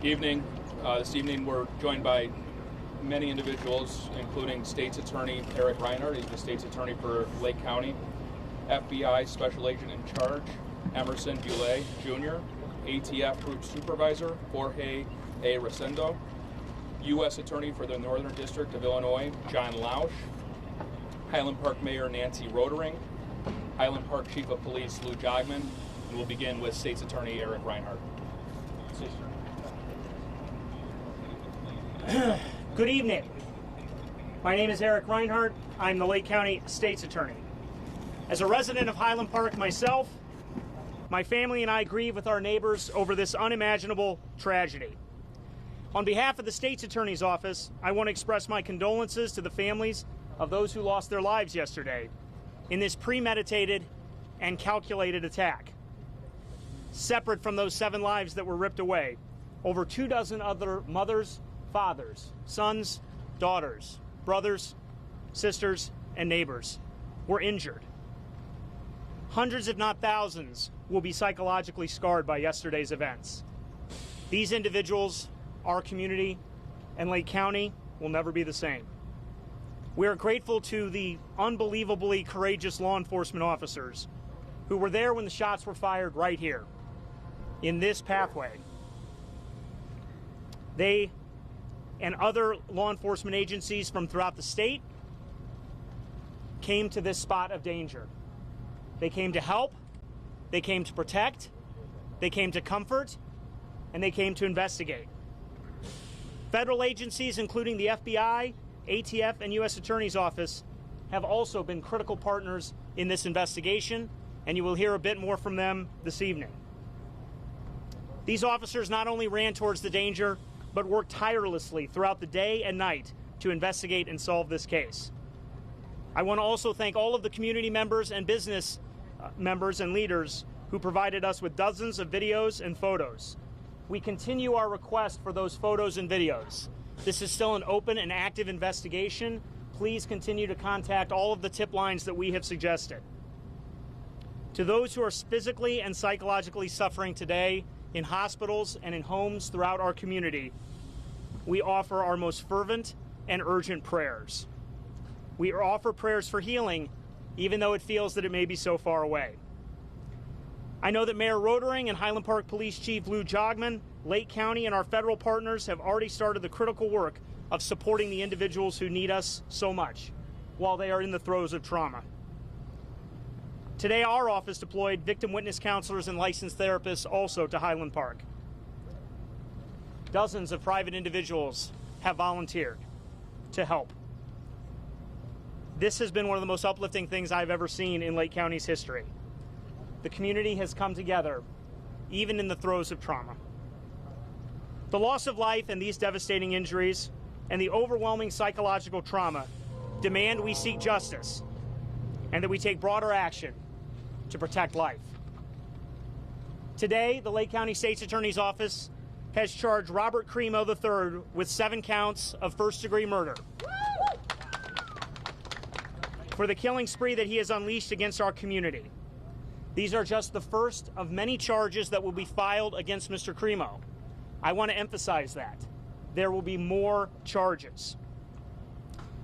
Evening. This evening we're joined by many individuals, including State's Attorney Eric Reinhardt. He's the State's Attorney for Lake County. FBI Special Agent in Charge Emerson Bule Jr. ATF Group Supervisor Jorge A. Rosendo. U.S. Attorney for the Northern District of Illinois John Lausch. Highland Park Mayor Nancy Rodering. Highland Park Chief of Police Lou Jogman. And we'll begin with State's Attorney Eric Reinhardt. Good evening. My name is Eric Reinhardt. I'm the Lake County State's Attorney. As a resident of Highland Park myself, my family and I grieve with our neighbors over this unimaginable tragedy. On behalf of the State's Attorney's Office, I want to express my condolences to the families of those who lost their lives yesterday in this premeditated and calculated attack. Separate from those 7 lives that were ripped away, over 24 other mothers, fathers, sons, daughters, brothers, sisters, and neighbors were injured. Hundreds, if not thousands, will be psychologically scarred by yesterday's events. These individuals, our community, and Lake County will never be the same. We are grateful to the unbelievably courageous law enforcement officers who were there when the shots were fired right here, in this pathway. They and other law enforcement agencies from throughout the state came to this spot of danger. They came to help, they came to protect, they came to comfort, and they came to investigate. Federal agencies, including the FBI, ATF, and U.S. Attorney's Office, have also been critical partners in this investigation, and you will hear a bit more from them this evening. These officers not only ran towards the danger, but worked tirelessly throughout the day and night to investigate and solve this case. I want to also thank all of the community members and business members and leaders who provided us with dozens of videos and photos. We continue our request for those photos and videos. This is still an open and active investigation. Please continue to contact all of the tip lines that we have suggested. To those who are physically and psychologically suffering today, in hospitals and in homes throughout our community, we offer our most fervent and urgent prayers. We offer prayers for healing, even though it feels that it may be so far away. I know that Mayor Rodering and Highland Park Police Chief Lou Jogman, Lake County, and our federal partners have already started the critical work of supporting the individuals who need us so much while they are in the throes of trauma. Today, our office deployed victim witness counselors and licensed therapists also to Highland Park. Dozens of private individuals have volunteered to help. This has been one of the most uplifting things I've ever seen in Lake County's history. The community has come together, even in the throes of trauma. The loss of life and these devastating injuries and the overwhelming psychological trauma demand we seek justice and that we take broader action to protect life. Today, the Lake County State's Attorney's Office has charged Robert Cremo III with 7 counts of first-degree murder for the killing spree that he has unleashed against our community. These are just the first of many charges that will be filed against Mr. Cremo. I want to emphasize that. There will be more charges.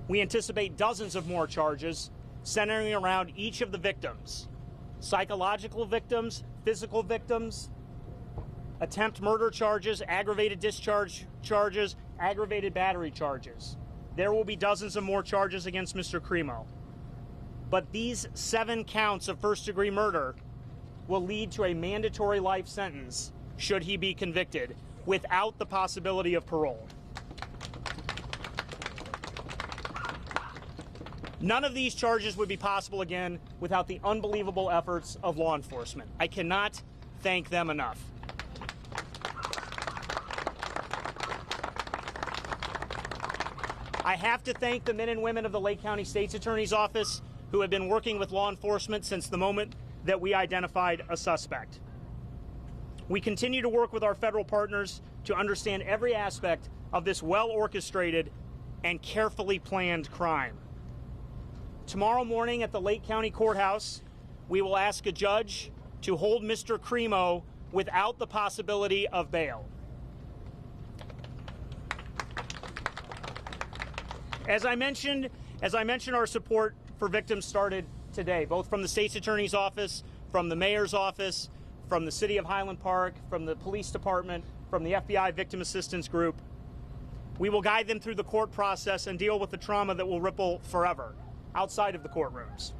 We anticipate dozens of more charges centering around each of the victims. Psychological victims, physical victims, attempt murder charges, aggravated discharge charges, aggravated battery charges. There will be dozens of more charges against Mr. Cremo. But these 7 counts of first-degree murder will lead to a mandatory life sentence should he be convicted without the possibility of parole. None of these charges would be possible, again, without the unbelievable efforts of law enforcement. I cannot thank them enough. I have to thank the men and women of the Lake County State's Attorney's Office who have been working with law enforcement since the moment that we identified a suspect. We continue to work with our federal partners to understand every aspect of this well-orchestrated and carefully planned crime. Tomorrow morning at the Lake County Courthouse, we will ask a judge to hold Mr. Cremo without the possibility of bail. As I mentioned, our support for victims started today, both from the state's attorney's office, from the mayor's office, from the city of Highland Park, from the police department, from the FBI Victim Assistance Group. We will guide them through the court process and deal with the trauma that will ripple forever outside of the courtrooms.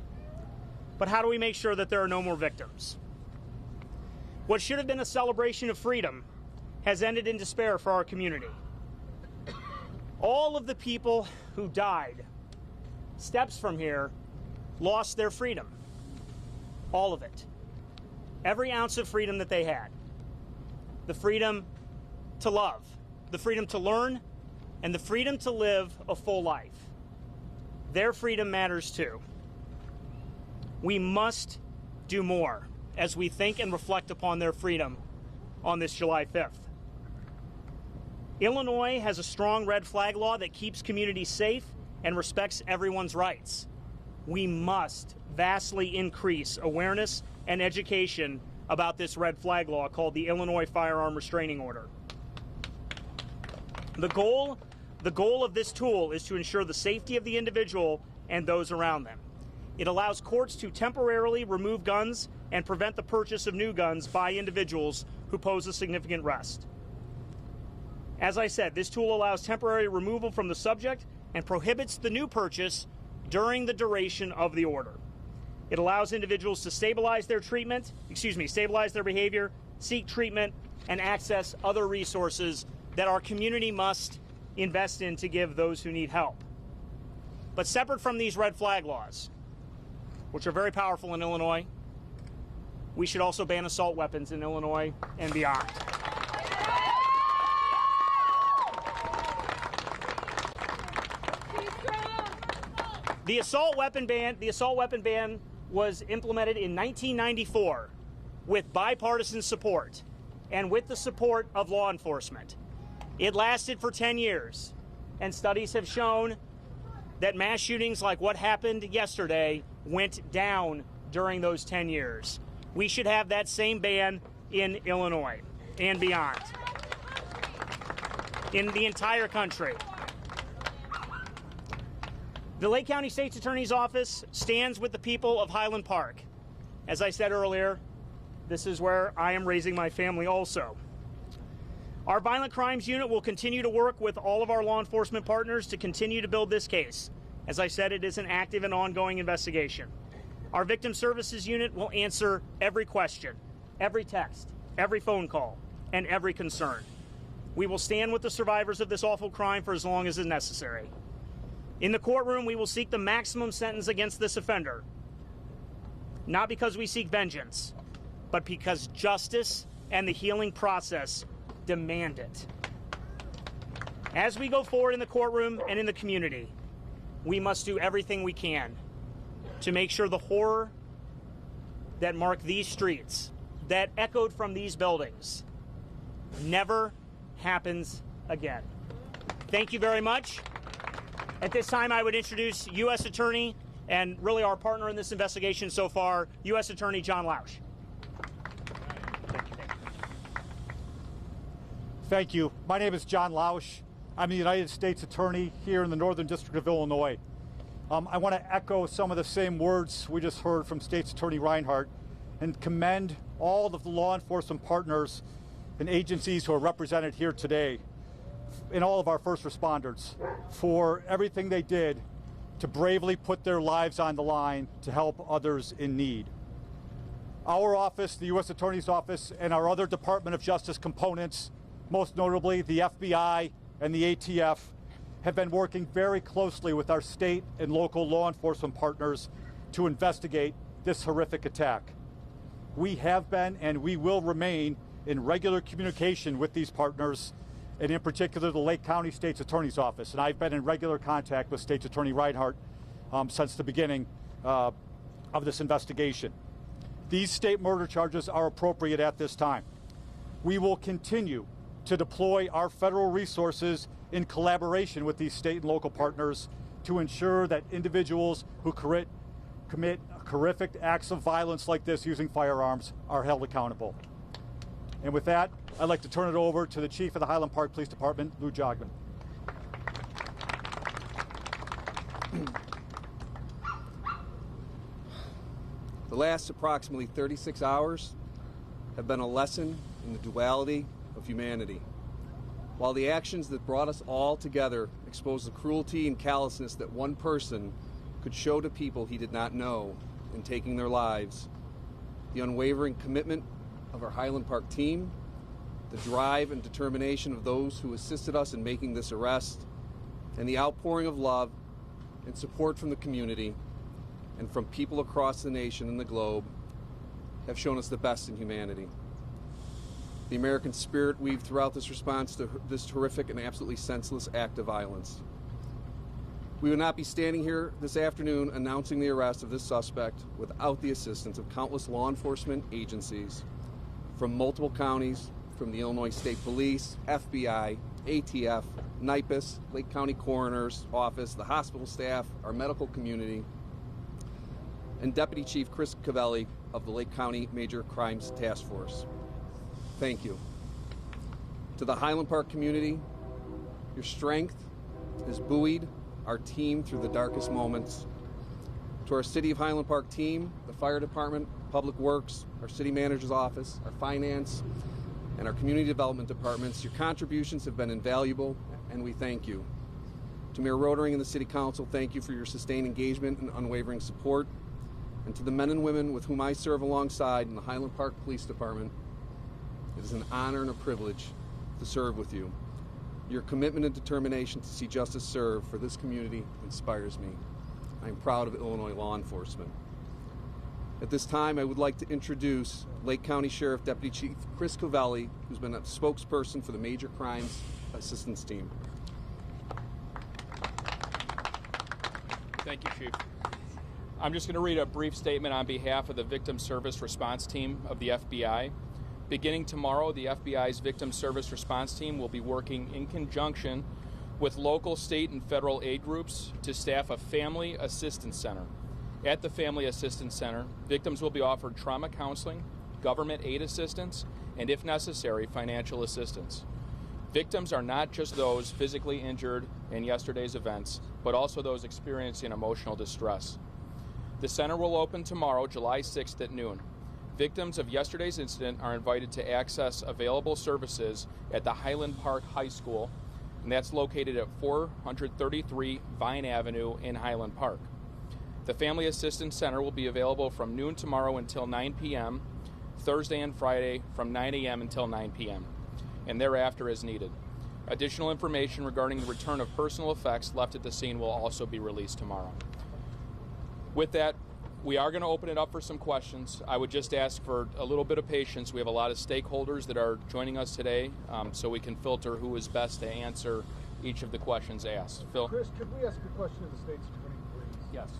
But how do we make sure that there are no more victims? What should have been a celebration of freedom has ended in despair for our community. All of the people who died steps from here lost their freedom. All of it. Every ounce of freedom that they had. The freedom to love, the freedom to learn, and the freedom to live a full life. Their freedom matters too. We must do more as we think and reflect upon their freedom on this July 5th. Illinois has a strong red flag law that keeps communities safe and respects everyone's rights. We must vastly increase awareness and education about this red flag law called the Illinois Firearm Restraining Order. The goal of this tool is to ensure the safety of the individual and those around them. It allows courts to temporarily remove guns and prevent the purchase of new guns by individuals who pose a significant risk. As I said, this tool allows temporary removal from the subject and prohibits the new purchase during the duration of the order. It allows individuals to stabilize their behavior, seek treatment, and access other resources that our community must invest in to give those who need help. But separate from these red flag laws, which are very powerful in Illinois, we should also ban assault weapons in Illinois and beyond. The assault weapon ban was implemented in 1994 with bipartisan support and with the support of law enforcement. It lasted for 10 years, and studies have shown that mass shootings like what happened yesterday went down during those 10 years. We should have that same ban in Illinois and beyond, in the entire country. The Lake County State's Attorney's Office stands with the people of Highland Park. As I said earlier, this is where I am raising my family also. Our Violent Crimes Unit will continue to work with all of our law enforcement partners to continue to build this case. As I said, it is an active and ongoing investigation. Our Victim Services Unit will answer every question, every text, every phone call, and every concern. We will stand with the survivors of this awful crime for as long as is necessary. In the courtroom, we will seek the maximum sentence against this offender, not because we seek vengeance, but because justice and the healing process demand it. As we go forward in the courtroom and in the community, we must do everything we can to make sure the horror that marked these streets, that echoed from these buildings, never happens again. Thank you very much. At this time, I would introduce U.S. Attorney and really our partner in this investigation so far, U.S. Attorney John Lausch. Thank you. My name is John Lausch. I'm the United States Attorney here in the Northern District of Illinois. I want to echo some of the same words we just heard from State's Attorney Reinhardt and commend all of the law enforcement partners and agencies who are represented here today and all of our first responders for everything they did to bravely put their lives on the line to help others in need. Our office, the U.S. Attorney's Office, and our other Department of Justice components, most notably the FBI and the ATF, have been working very closely with our state and local law enforcement partners to investigate this horrific attack. We have been and we will remain in regular communication with these partners, and in particular the Lake County State's Attorney's Office. And I've been in regular contact with State's Attorney Reinhardt since the beginning of this investigation. These state murder charges are appropriate at this time. We will continue to deploy our federal resources in collaboration with these state and local partners to ensure that individuals who commit horrific acts of violence like this using firearms are held accountable. And with that, I'd like to turn it over to the Chief of the Highland Park Police Department, Lou Jogman. The last approximately 36 hours have been a lesson in the duality of humanity. While the actions that brought us all together expose the cruelty and callousness that one person could show to people he did not know in taking their lives, the unwavering commitment of our Highland Park team, the drive and determination of those who assisted us in making this arrest, and the outpouring of love and support from the community and from people across the nation and the globe have shown us the best in humanity. The American spirit weaved throughout this response to this horrific and absolutely senseless act of violence. We would not be standing here this afternoon announcing the arrest of this suspect without the assistance of countless law enforcement agencies from multiple counties, from the Illinois State Police, FBI, ATF, NIPUS, Lake County Coroner's Office, the hospital staff, our medical community, and Deputy Chief Chris Cavelli of the Lake County Major Crimes Task Force. Thank you. To the Highland Park community, your strength has buoyed our team through the darkest moments. To our City of Highland Park team, the Fire Department, Public Works, our City Manager's Office, our Finance, and our Community Development Departments, your contributions have been invaluable, and we thank you. To Mayor Rotering and the City Council, thank you for your sustained engagement and unwavering support. And to the men and women with whom I serve alongside in the Highland Park Police Department, it is an honor and a privilege to serve with you. Your commitment and determination to see justice served for this community inspires me. I am proud of Illinois law enforcement. At this time, I would like to introduce Lake County Sheriff Deputy Chief Chris Cavelli, who's been a spokesperson for the Major Crimes Assistance Team. Thank you, Chief. I'm just going to read a brief statement on behalf of the Victim Service Response Team of the FBI. Beginning tomorrow, the FBI's Victim Service Response Team will be working in conjunction with local, state, and federal aid groups to staff a Family Assistance Center. At the Family Assistance Center, victims will be offered trauma counseling, government aid assistance, and if necessary, financial assistance. Victims are not just those physically injured in yesterday's events, but also those experiencing emotional distress. The center will open tomorrow, July 6th at noon. Victims of yesterday's incident are invited to access available services at the Highland Park High School, and that's located at 433 Vine Avenue in Highland Park. The Family Assistance Center will be available from noon tomorrow until 9 p.m., Thursday and Friday from 9 a.m. until 9 p.m., and thereafter as needed. Additional information regarding the return of personal effects left at the scene will also be released tomorrow. With that, we are going to open it up for some questions. I would just ask for a little bit of patience. We have a lot of stakeholders that are joining us today, so we can filter who is best to answer each of the questions asked. Phil? Chris, could we ask a question of the State's Attorney, please? Yes.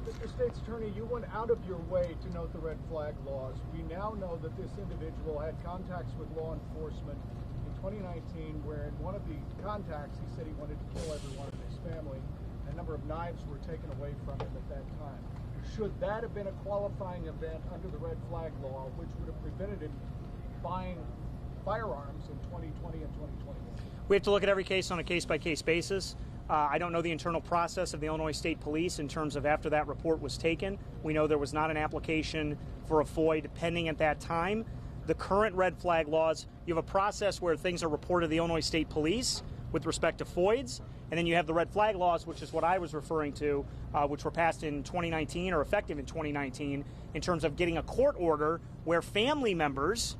Mr. State's Attorney, you went out of your way to note the red flag laws. We now know that this individual had contacts with law enforcement in 2019, where in one of the contacts he said he wanted to kill everyone in his family. A number of knives were taken away from him at that time. Should that have been a qualifying event under the red flag law, which would have prevented him buying firearms in 2020 and 2021? We have to look at every case on a case-by-case basis. I don't know the internal process of the Illinois State Police in terms of after that report was taken. We know there was not an application for a FOID pending at that time. The current red flag laws, you have a process where things are reported to the Illinois State Police with respect to FOIDs, and then you have the red flag laws, which is what I was referring to, which were passed in 2019 or effective in 2019, in terms of getting a court order where family members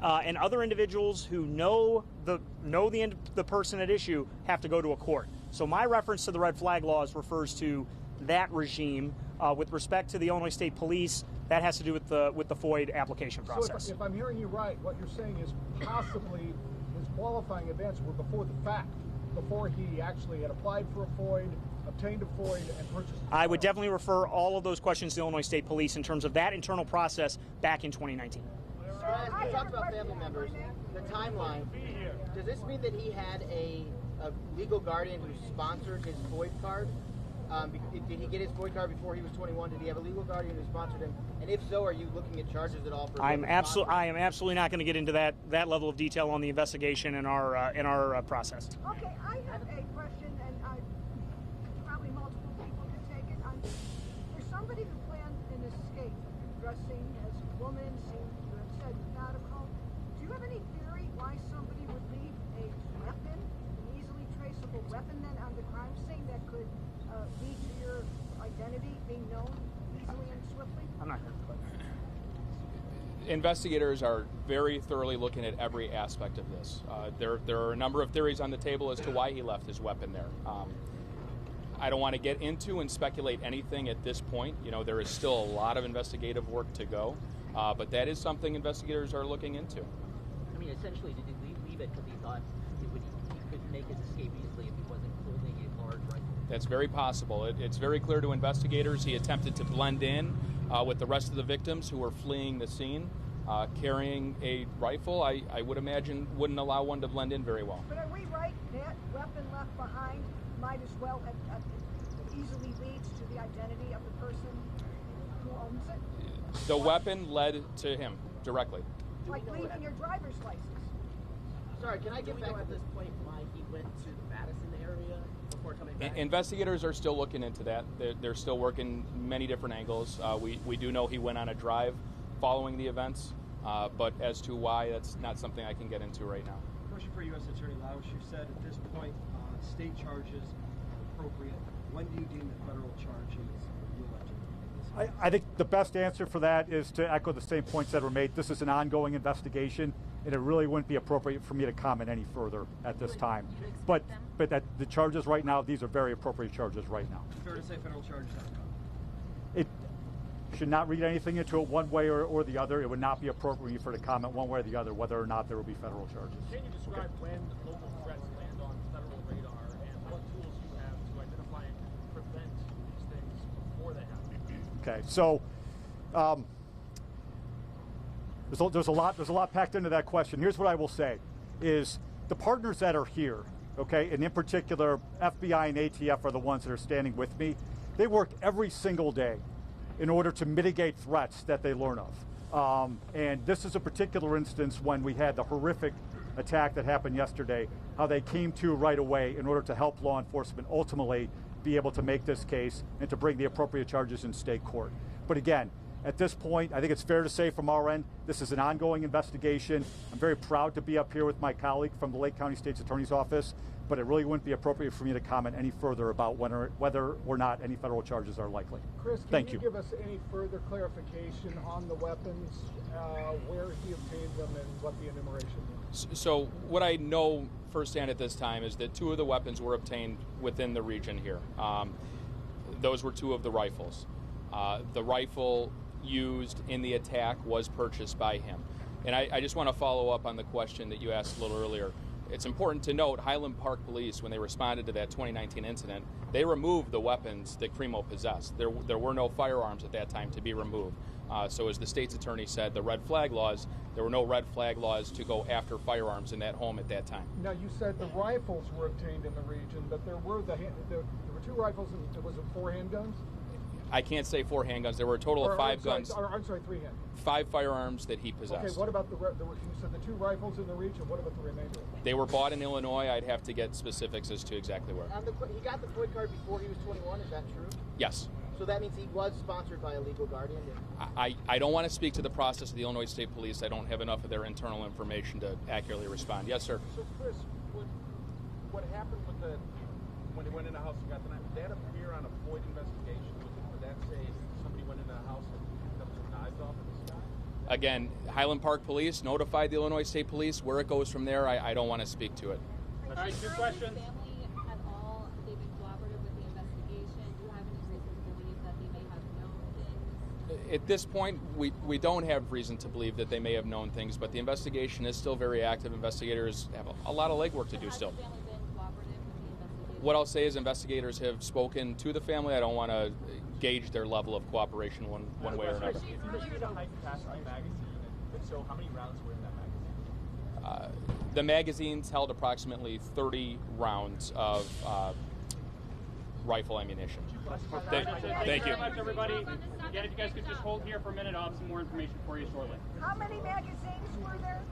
and other individuals who know the person at issue have to go to a court. So my reference to the red flag laws refers to that regime. With respect to the Illinois State Police, that has to do with the FOID application process. So if I'm hearing you right, what you're saying is possibly his qualifying events were before the fact, before he actually had applied for a FOID, obtained a FOID, and purchased a I would definitely refer all of those questions to the Illinois State Police in terms of that internal process back in 2019. You talked about family members. The timeline. Does this mean that he had a legal guardian who sponsored his FOID card? Did he get his FOID card before he was 21? Did he have a legal guardian who sponsored him? And if so, are you looking at charges at all for? I am absolutely not going to get into that level of detail on the investigation in our process. Okay, I have a question, and probably multiple people can take it. For somebody who planned an escape lead to your identity being known easily and swiftly? I'm not going to put Investigators are very thoroughly looking at every aspect of this. There are a number of theories on the table as to why he left his weapon there. I don't want to get into and speculate anything at this point. You know, there is still a lot of investigative work to go, but that is something investigators are looking into. I mean, essentially, did he leave it because he thought he could make his escape easily if he wasn't holding a large rifle? That's very possible. It's very clear to investigators he attempted to blend in with the rest of the victims who were fleeing the scene. Carrying a rifle, I would imagine, wouldn't allow one to blend in very well. But are we right that weapon left behind might as well have easily leads to the identity of the person who owns it? The weapon led to him directly. Like leaving your driver's license. Sorry, can I Do get we back know to at this? this point why he went to the Madison area before coming back? Investigators are still looking into that. They're still working many different angles. We do know he went on a drive following the events, but as to why, that's not something I can get into right now. Question for U.S. Attorney Lausch. You said at this point state charges are appropriate. When do you deem the federal charges real? I think the best answer for that is to echo the same points that were made. This is an ongoing investigation, and it really wouldn't be appropriate for me to comment any further at this time. But that the charges right now, these are very appropriate charges right now. Fair to say federal charges have come. It should not read anything into it one way or the other. It would not be appropriate for to comment one way or the other whether or not there will be federal charges. Can you describe when local threats land on federal radar and what tools you have to identify and prevent these things before they happen? Okay, so there's a lot packed into that question. Here's what I will say: is the partners that are here, okay, and in particular FBI and ATF are the ones that are standing with me. They work every single day in order to mitigate threats that they learn of. And this is a particular instance when we had the horrific attack that happened yesterday, how they came to right away in order to help law enforcement ultimately be able to make this case and to bring the appropriate charges in state court. But again, at this point, I think it's fair to say from our end, this is an ongoing investigation. I'm very proud to be up here with my colleague from the Lake County State's Attorney's Office, but it really wouldn't be appropriate for me to comment any further about whether or not any federal charges are likely. Chris, Thank can you give us any further clarification on the weapons, where he obtained them, and what the enumeration means? So what I know firsthand at this time is that 2 of the weapons were obtained within the region here. Those were 2 of the rifles. The rifle used in the attack was purchased by him. And I just want to follow up on the question that you asked a little earlier. It's important to note Highland Park Police, when they responded to that 2019 incident, they removed the weapons that Cremo possessed. There were no firearms at that time to be removed. So as the state's attorney said, the red flag laws, there were no red flag laws to go after firearms in that home at that time. Now, you said the rifles were obtained in the region, but there were 2 rifles and was it 4 handguns? I can't say 4 handguns. There were a total of 5 guns. I'm sorry, 3 handguns. 5 firearms that he possessed. Okay, what about you said the 2 rifles in the region? What about the remainder? They were bought in Illinois. I'd have to get specifics as to exactly where. He got the FOID card before he was 21, is that true? Yes. So that means he was sponsored by a legal guardian? I don't want to speak to the process of the Illinois State Police. I don't have enough of their internal information to accurately respond. Yes, sir. So, Chris, what happened with when he went in the house and got the knife, did that appear on a FOID investigation? Would that say somebody went in the house and picked up some knives off of this guy? Again, Highland Park Police notified the Illinois State Police. Where it goes from there, I don't want to speak to it. All right, 2 questions. Family at all, they've been cooperative with the investigation. Do you have any reason to believe that they may have known things? At this point, we don't have reason to believe that they may have known things, but the investigation is still very active. Investigators have a lot of legwork to do still. Has the family been cooperative with the investigation? What I'll say is investigators have spoken to the family. I don't want to gauge their level of cooperation one way or another. If you received a high-capacity magazine, if so, how many rounds were in that magazine? The magazines held approximately 30 rounds of rifle ammunition. Thank you very much, everybody. Again, if you guys could just hold here for a minute, I'll have some more information for you shortly. How many magazines were there?